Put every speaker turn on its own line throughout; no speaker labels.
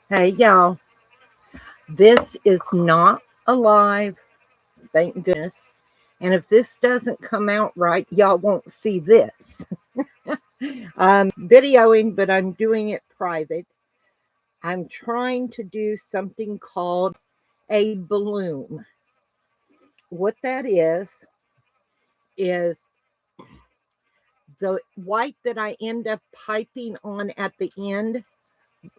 Hey, y'all. This is not alive, thank goodness. And if this doesn't come out right, y'all won't see this. I'm videoing, but I'm doing it private. I'm trying to do something called a bloom. What that is the white that I end up piping on at the end.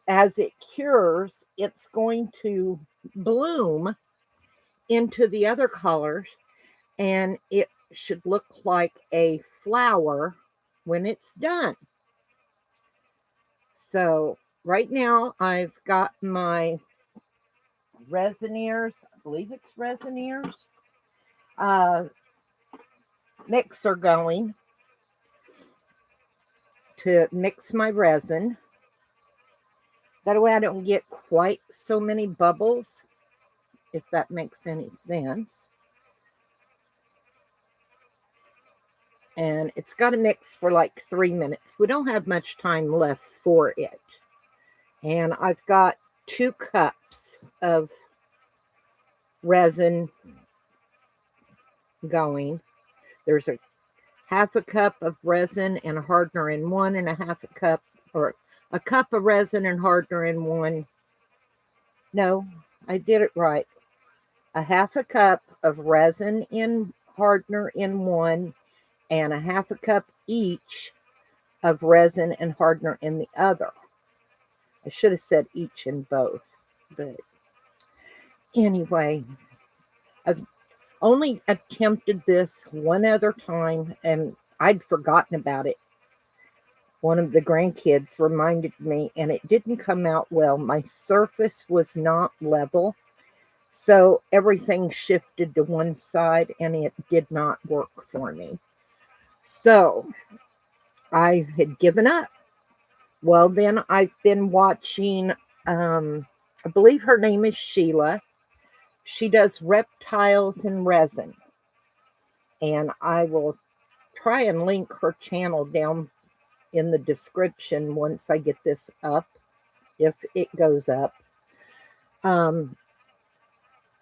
As it cures, it's going to bloom into the other colors, and it should look like a flower when it's done. So right now I've got my resineers, I believe it's resineers, uh, mixer going to mix my resin. That way I don't get quite so many bubbles, if that makes any sense. And it's got to mix for like 3 minutes. We don't have much time left for it. And I've got 2 cups of resin going. There's a half a cup of resin and a hardener in one, and a half a cup, or a cup of resin and hardener in one. No, I did it right. A half a cup of resin in hardener in one, and a half a cup each of resin and hardener in the other. I should have said each in both, but anyway, I've only attempted this one other time and I'd forgotten about it. One of the grandkids reminded me, and it didn't come out well. My surface was not level, so everything shifted to one side and it did not work for me. So I had given up. Well, then I've been watching, I believe her name is Sheila. She does reptiles in resin, and I will try and link her channel down in the description once I get this up, if it goes up. Um,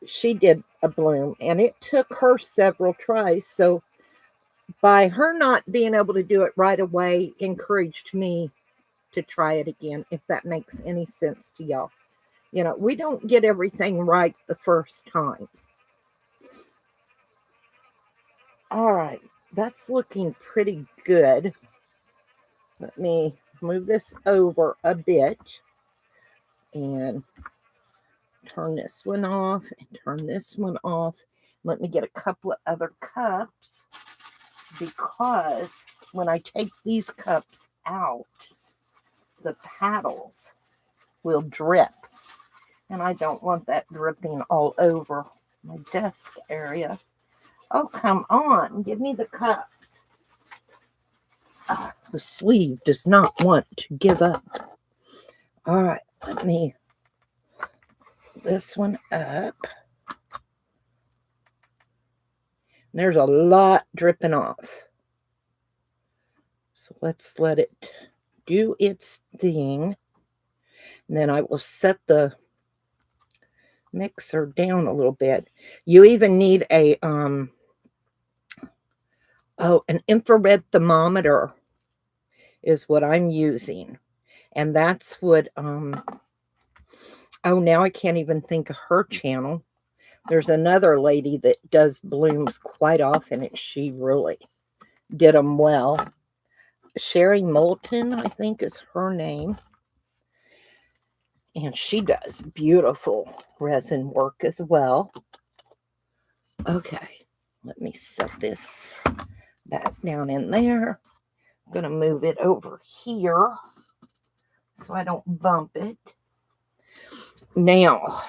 she did a bloom, and it took her several tries. So, by her not being able to do it right away, encouraged me to try it again, if that makes any sense to y'all. You know, we don't get everything right the first time. All right, that's looking pretty good. Let me move this over a bit and turn this one off and turn this one off. Let me get a couple of other cups, because when I take these cups out, the paddles will drip. And I don't want that dripping all over my desk area. Oh, come on, give me the cups. The sleeve does not want to give up. All right, let me this one up. There's a lot dripping off. So let's let it do its thing. And then I will set the mixer down a little bit. You even need a an infrared thermometer is what I'm using. And that's what oh, now I can't even think of her channel. There's another lady that does blooms quite often, and she really did them well. Sherry Moulton, I think, is her name. And she does beautiful resin work as well. Okay, let me set this back down in there. I'm going to move it over here so I don't bump it. Now,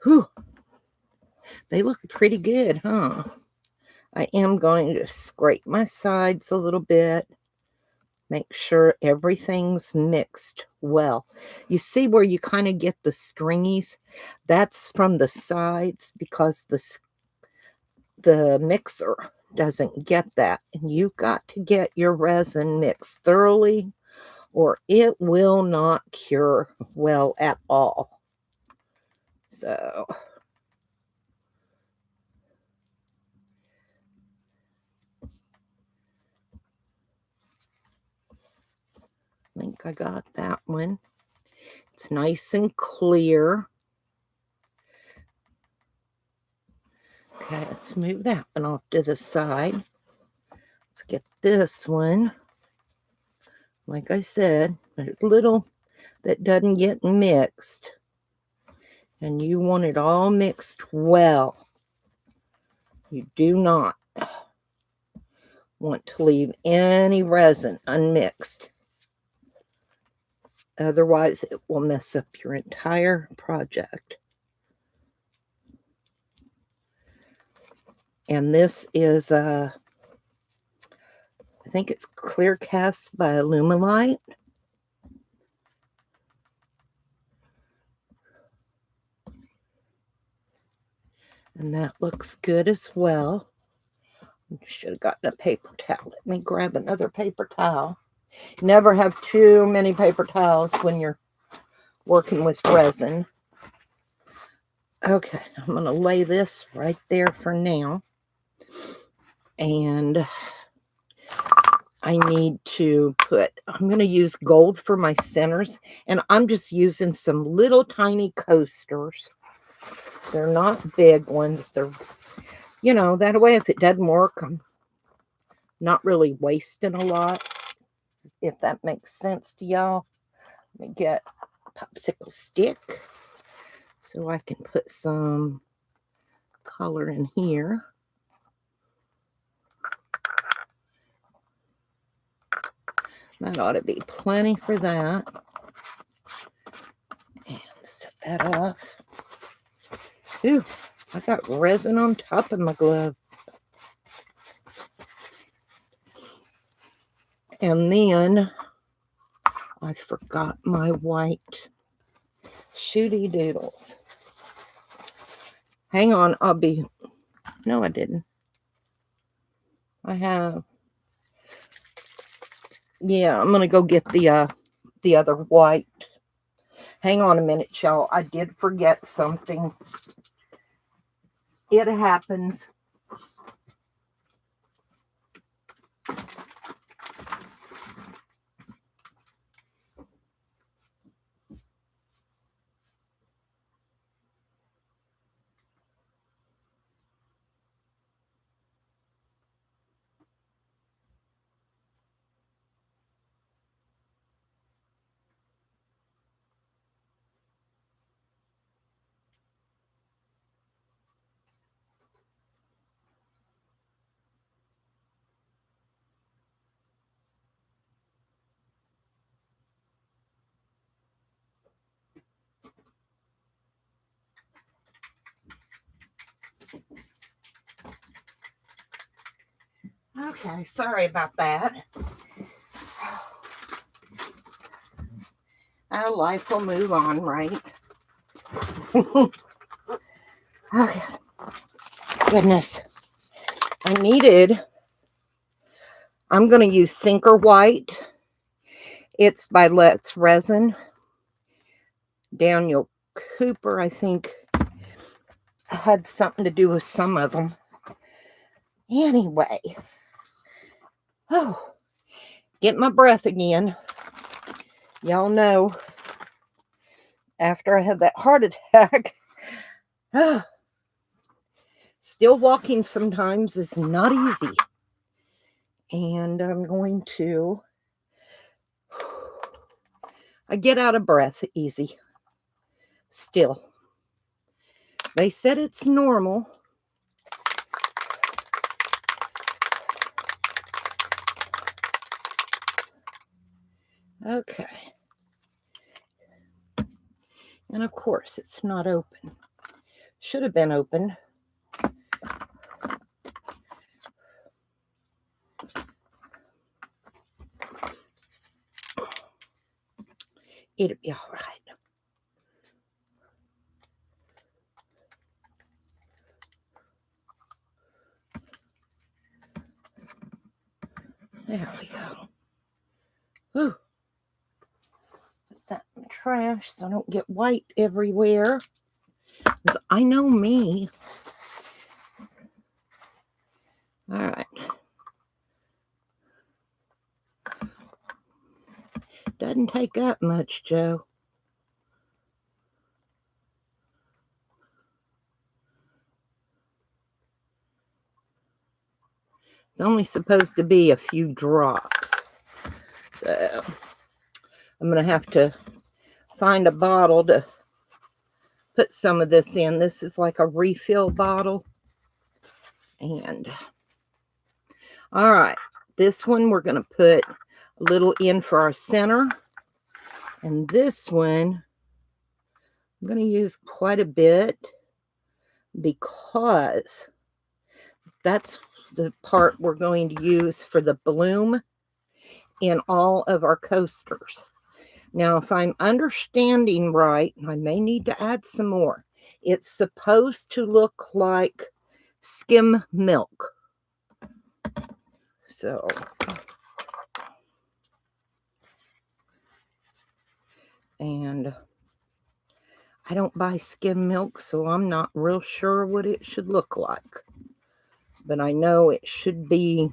whew, they look pretty good, huh? I am going to scrape my sides a little bit. Make sure everything's mixed well. You see where you kind of get the stringies? That's from the sides, because the mixer doesn't get that. And you've got to get your resin mixed thoroughly or it will not cure well at all. So I think I got that one. It's nice and clear. Okay, let's move that one off to the side. Let's get this one. Like I said, there's little that doesn't get mixed. And you want it all mixed well. You do not want to leave any resin unmixed. Otherwise, it will mess up your entire project. And this is, I think it's Clear Cast by Alumilite. And that looks good as well. Should have gotten a paper towel. Let me grab another paper towel. Never have too many paper towels when you're working with resin. Okay, I'm going to lay this right there for now. And I need to I'm going to use gold for my centers. And I'm just using some little tiny coasters. They're not big ones. They're, that way if it doesn't work, I'm not really wasting a lot. If that makes sense to y'all. Let me get a popsicle stick so I can put some color in here. That ought to be plenty for that. And set that off. Ooh, I got resin on top of my glove. And then I forgot my white shooty doodles. Hang on, no, I didn't. I have, yeah, I'm going to go get the other white. Hang on a minute, y'all. I did forget something. It happens. Okay, sorry about that. Our life will move on, right? Okay. Goodness. I'm going to use Sinker White. It's by Let's Resin. Daniel Cooper, I think, had something to do with some of them. Anyway. Oh, get my breath again. Y'all know, after I had that heart attack, still walking sometimes is not easy. And I'm going to, I get out of breath easy. Still. They said it's normal. Okay. And of course, it's not open. Should have been open. It'll be all right. There we go. Whew. trash so I don't get white everywhere. 'Cause I know me. All right. Doesn't take that much, Joe. It's only supposed to be a few drops. So I'm going to have to find a bottle to put some of this in. This is like a refill bottle. And all right, this one we're going to put a little in for our center. And this one I'm going to use quite a bit because that's the part we're going to use for the bloom in all of our coasters. Now, if I'm understanding right, I may need to add some more. It's supposed to look like skim milk. So, and I don't buy skim milk, so I'm not real sure what it should look like. But I know it should be,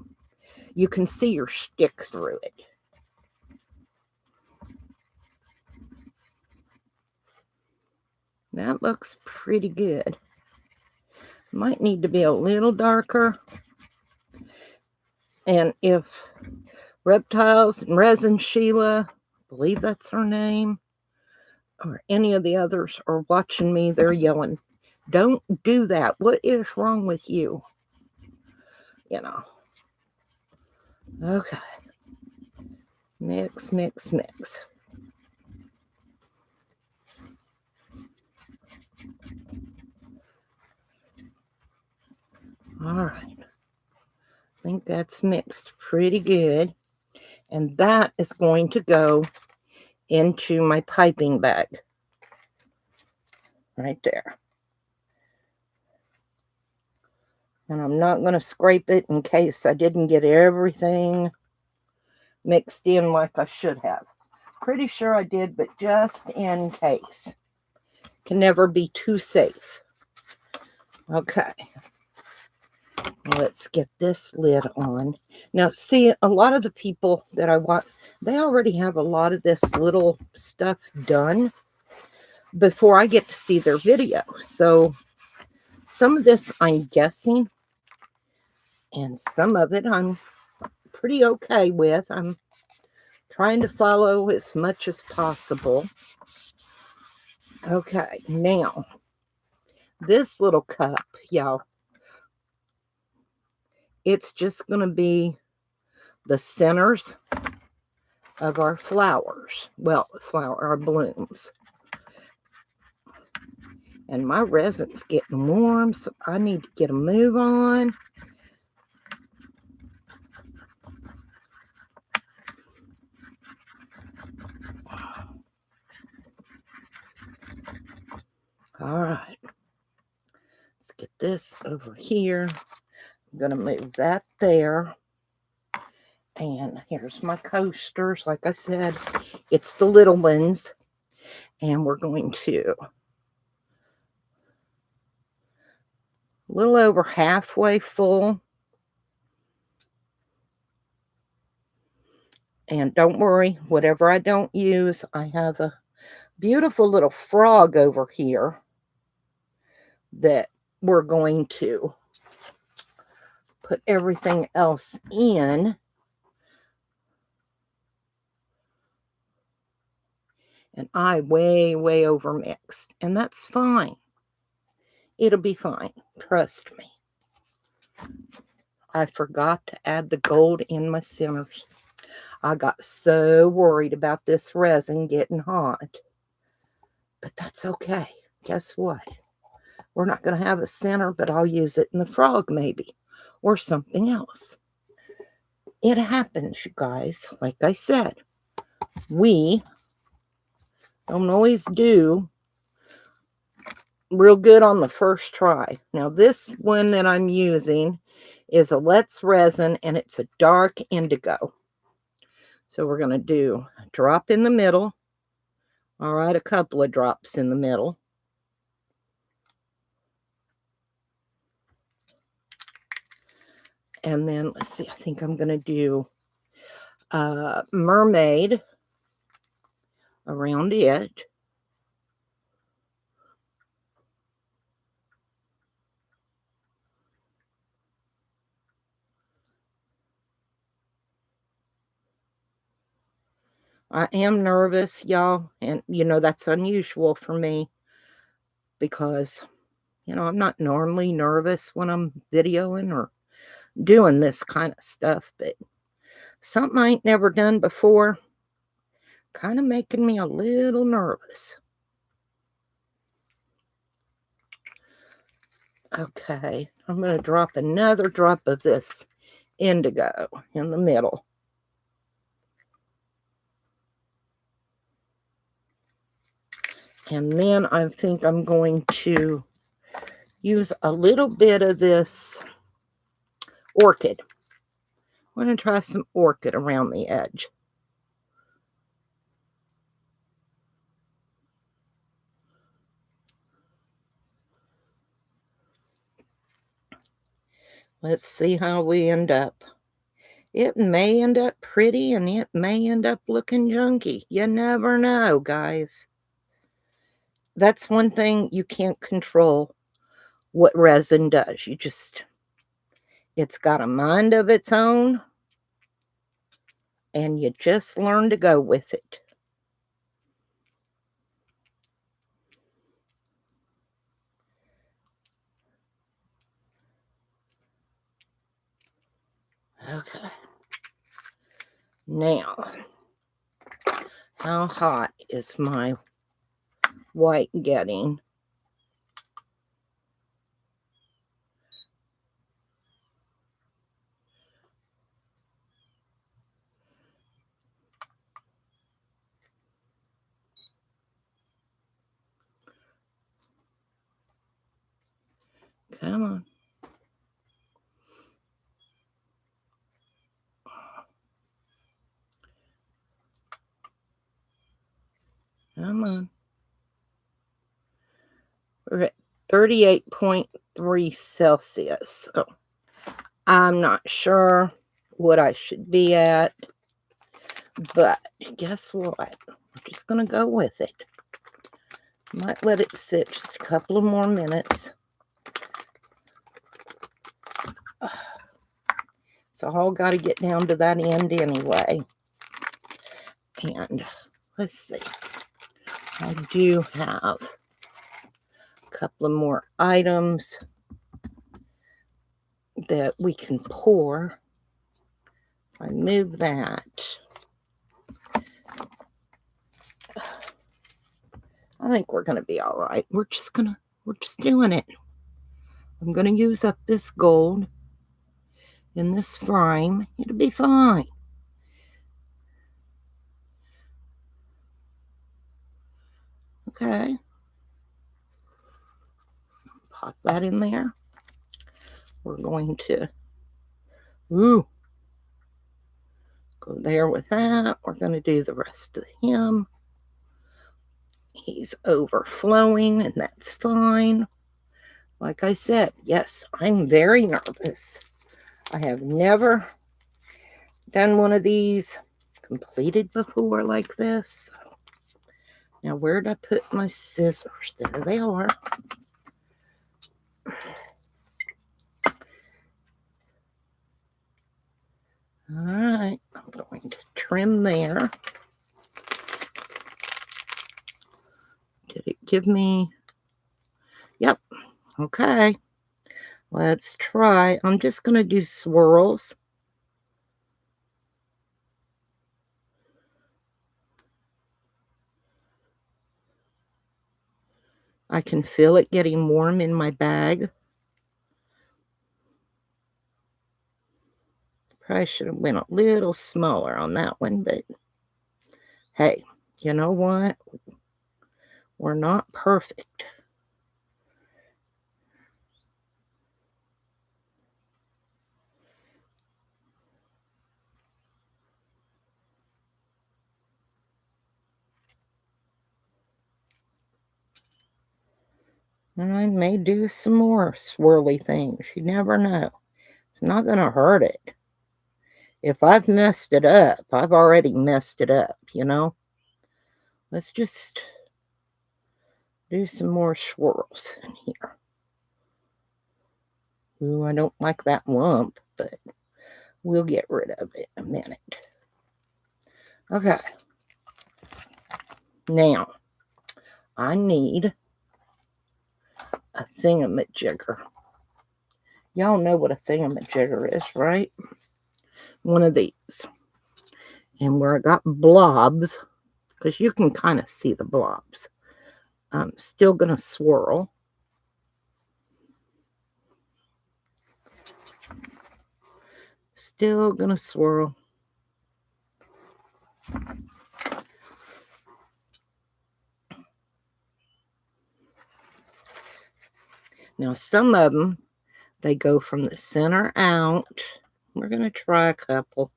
you can see your stick through it. That looks pretty good. Might need to be a little darker. And if Reptiles and Resin Sheila, I believe that's her name, or any of the others are watching me, they're yelling, don't do that. What is wrong with you? You know. Okay. Mix, mix, mix. All right. I think that's mixed pretty good. And that is going to go into my piping bag. Right there. And I'm not going to scrape it in case I didn't get everything mixed in like I should have. Pretty sure I did, but just in case. Can never be too safe. Okay. Let's get this lid on. Now, see, a lot of the people that I watch, they already have a lot of this little stuff done before I get to see their video. So some of this I'm guessing, and some of it I'm pretty okay with. I'm trying to follow as much as possible. Okay, now, this little cup, y'all, it's just going to be the centers of our flowers. Well, our blooms. And my resin's getting warm, so I need to get a move on. All right. Let's get this over here. I'm going to move that there. And here's my coasters. Like I said, it's the little ones. And we're going to a little over halfway full. And don't worry, whatever I don't use, I have a beautiful little frog over here that we're going to put everything else in. And I way over mixed. And that's fine. It'll be fine. Trust me. I forgot to add the gold in my centers. I got so worried about this resin getting hot. But that's okay. Guess what? We're not going to have a center, but I'll use it in the frog maybe. Or something else. It happens, you guys. Like I said, we don't always do real good on the first try. Now, this one that I'm using is a Let's Resin, and it's a dark indigo. So we're going to do a drop in the middle, All right, a couple of drops in the middle. And then, let's see, I think I'm going to do mermaid around it. I am nervous, y'all, and that's unusual for me because I'm not normally nervous when I'm videoing or doing this kind of stuff, but something I ain't never done before kind of making me a little nervous. Okay, I'm going to drop another drop of this indigo in the middle. And then I think I'm going to use a little bit of this orchid. I'm going to try some orchid around the edge. Let's see how we end up. It may end up pretty and it may end up looking junky. You never know, guys. That's one thing you can't control, what resin does. It's got a mind of its own, and you just learn to go with it. Okay. Now, how hot is my white getting? Come on. Come on. We're at 38.3 Celsius. So I'm not sure what I should be at, but guess what? I'm just going to go with it. Might let it sit just a couple of more minutes. It's all got to get down to that end anyway. And let's see. I do have a couple of more items that we can pour. If I move that, I think we're going to be all right. We're just doing it. I'm going to use up this gold in this frame. It'll be fine. Okay. Pop that in there. We're going to go there with that. We're going to do the rest of him. He's overflowing, and that's fine. Like I said, yes, I'm very nervous. I have never done one of these completed before like this. Now, where did I put my scissors? There they are. All right, I'm going to trim there. Did it give me? Yep. Okay. Let's try. I'm just going to do swirls. I can feel it getting warm in my bag. Probably should have went a little smaller on that one, but hey, you know what? We're not perfect. And I may do some more swirly things. You never know. It's not going to hurt it. If I've messed it up, I've already messed it up, you know? Let's just do some more swirls in here. Ooh, I don't like that lump, but we'll get rid of it in a minute. Okay. Now, I need a thingamajigger. Y'all know what a thingamajigger is, right? One of these. And where I got blobs, because you can kind of see the blobs, I'm still going to swirl. Still going to swirl. Now, some of them, they go from the center out. We're going to try a couple.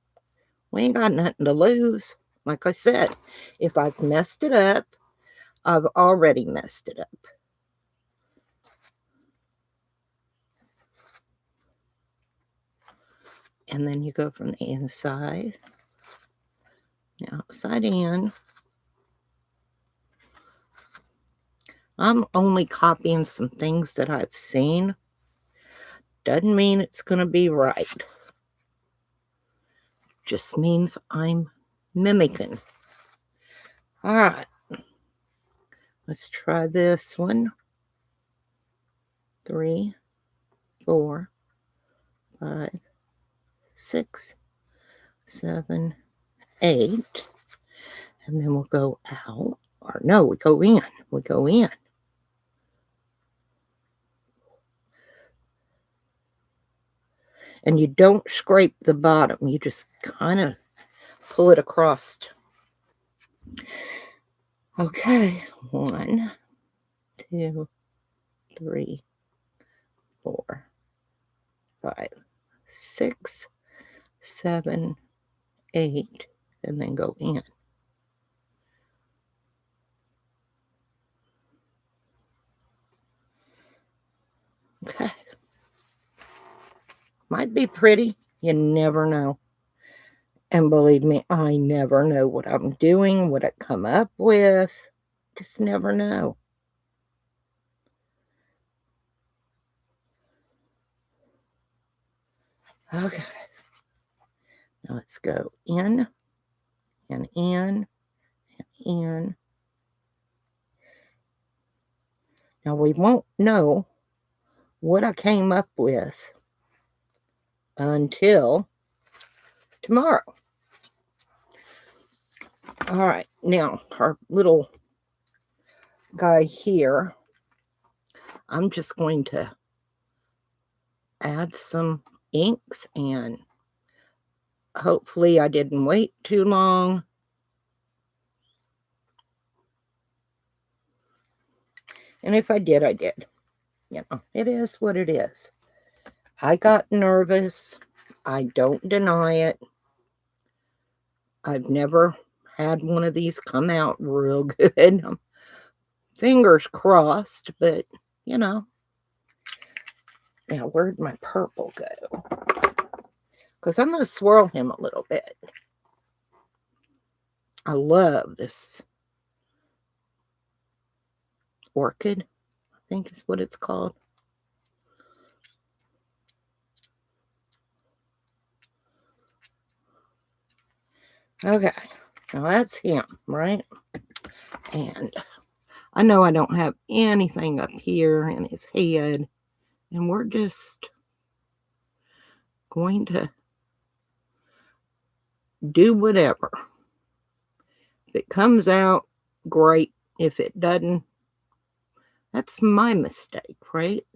We ain't got nothing to lose. Like I said, if I've messed it up, I've already messed it up. And then you go from the inside, outside in. I'm only copying some things that I've seen. Doesn't mean it's going to be right. Just means I'm mimicking. All right. Let's try this one. 3, 4, 5, 6, 7, 8. And then we'll go out. Or no, we go in. We go in. And you don't scrape the bottom. You just kind of pull it across. Okay. 1, 2, 3, 4, 5, 6, 7, 8, and then go in. Okay. Might be pretty. You never know. And believe me, I never know what I'm doing, what I come up with. Just never know. Okay. Now let's go in and in and in. Now we won't know what I came up with until tomorrow. All right. Now, our little guy here, I'm just going to add some inks, and hopefully I didn't wait too long. And if I did, I did. You know, it is what it is. I got nervous. I don't deny it. I've never had one of these come out real good. Fingers crossed, but you know. Now, where'd my purple go? Because I'm going to swirl him a little bit. I love this orchid, I think is what it's called. Okay, now that's him, right? And I know I don't have anything up here in his head, and we're just going to do whatever. If it comes out, great. If it doesn't, that's my mistake, right?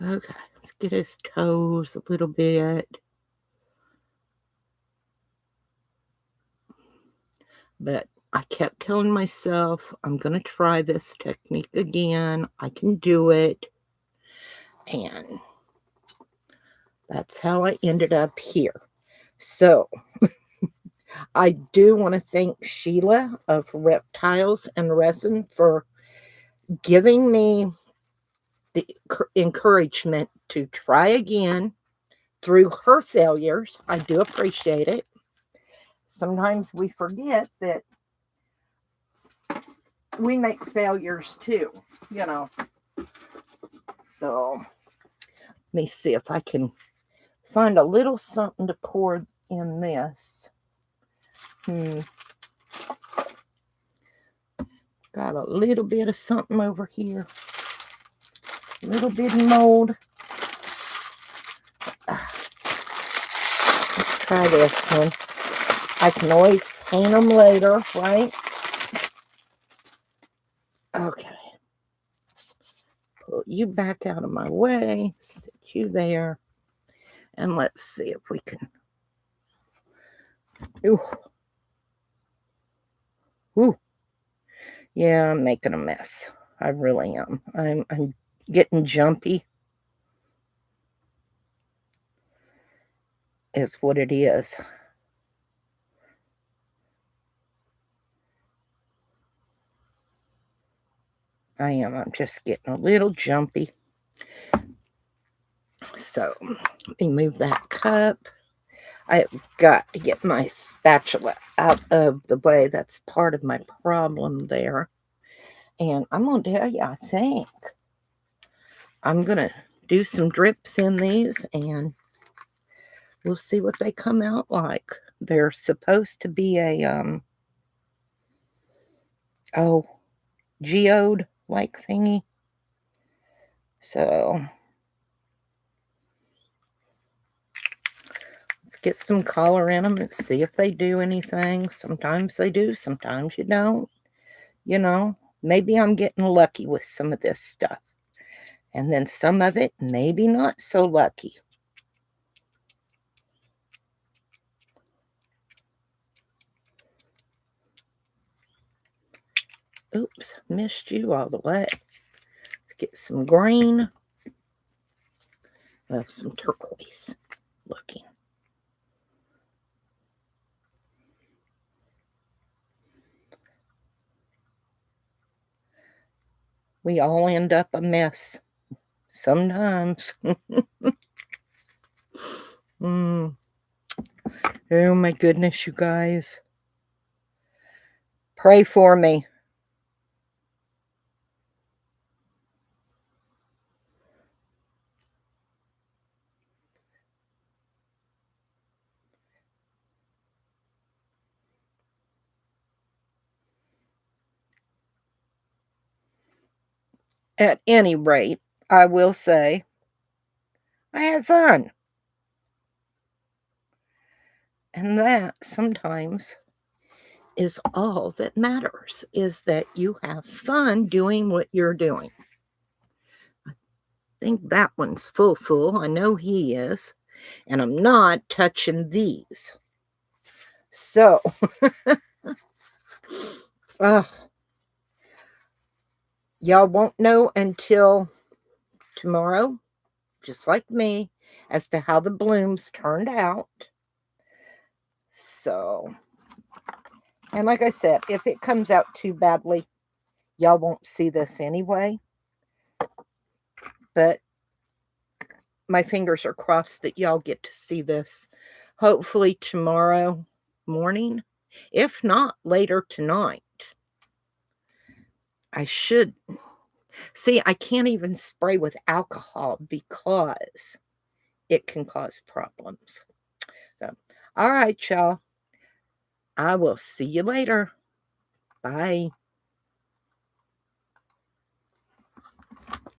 Okay, let's get his toes a little bit. But I kept telling myself, I'm going to try this technique again. I can do it. And that's how I ended up here. So I do want to thank Sheila of Reptiles and Resin for giving me the encouragement to try again through her failures. I do appreciate it. Sometimes we forget that we make failures too, you know. So let me see if I can find a little something to pour in this. Got a little bit of something over here. A little bit of mold. Let's try this one. I can always paint them later, right? Okay. Pull you back out of my way. Sit you there. And let's see if we can. Ooh. Ooh. Yeah, I'm making a mess. I really am. I'm getting jumpy. Is what it is. I am. I'm just getting a little jumpy. So let me move that cup. I've got to get my spatula out of the way. That's part of my problem there. And I'm going to tell you, I think I'm going to do some drips in these and we'll see what they come out like. They're supposed to be a, geode like thingy. So let's get some color in them and see if they do anything. Sometimes they do, sometimes you don't. You know, maybe I'm getting lucky with some of this stuff. And then some of it, maybe not so lucky. Oops, missed you all the way. Let's get some green. Some turquoise looking. We all end up a mess sometimes. Oh my goodness, you guys. Pray for me. At any rate, I will say I had fun. And that sometimes is all that matters, is that you have fun doing what you're doing. I think that one's full. I know he is. And I'm not touching these. So, y'all won't know until tomorrow, just like me, as to how the blooms turned out. So, and like I said, if it comes out too badly, y'all won't see this anyway. But my fingers are crossed that y'all get to see this hopefully tomorrow morning. If not, later tonight. I should. See, I can't even spray with alcohol because it can cause problems. So, all right, y'all. I will see you later. Bye.